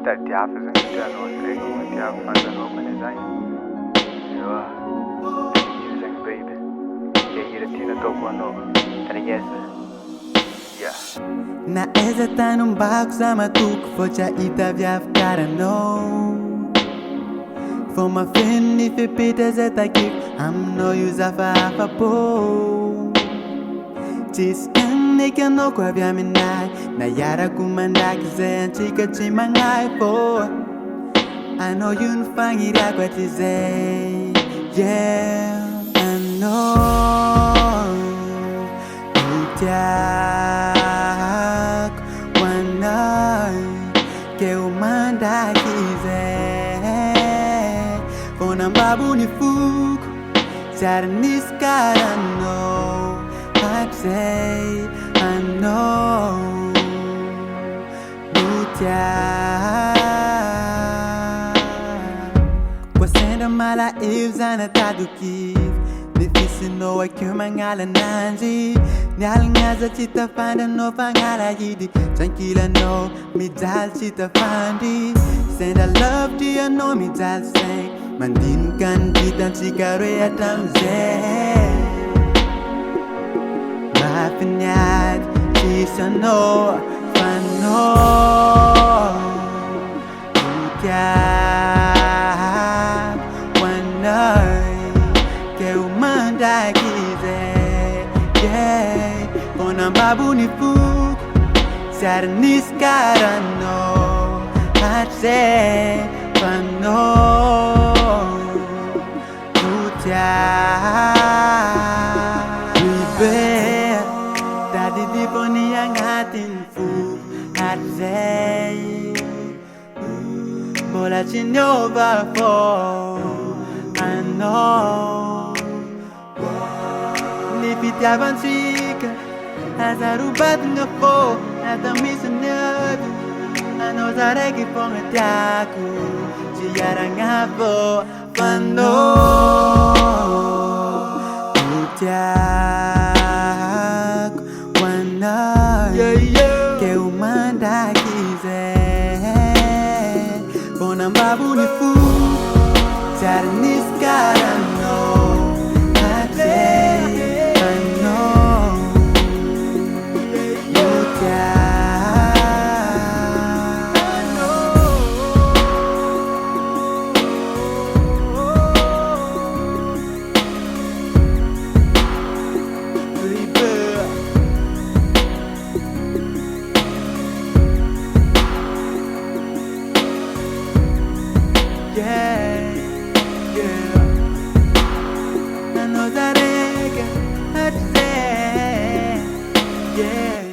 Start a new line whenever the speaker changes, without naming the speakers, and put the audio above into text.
Tá de afas, eu não tenho nós, creio que eu não tenho faz a roupa design. Using baby. Que gira tina toco ano. Tá yes.
Naweza tano mbako sama tukufocha itavyafkara no For my friend if it pitas at I kick I'm no use of a po Chiskan nika no kwa vya minai Na yara kumanda kizen chika chimangai po I know you find it out what you say Yeah I know Que o manda quiser Com a babu ni fugo Sara niskara no I say I know Butia Kwa senda mala evzana taduki Difícil no é que mangala nanji Nyal ngaza chita fanda no fangala yidi Tranquila no mi dal chita fandi Send I love dia no mi dal say Mandin kan kita chikare atam ze Mafinyad chisa no fano Utia wanai Que o manda quiser Yeah Com a babu ni fugo Sara niskara no Hatse Pano Utia Ribe Tadi di poni yang hatin fu Hatse Bola chinova fo I know Nipiti avancica Azarubat nga fo Natamisanado Ano zaregi po nga tiaku Siyara nga po Pano Utiak Wanay Que umanda quiser Con ang babu ni fu Sara niskara no I say I know Yeah, yeah. I know that I can say, yeah.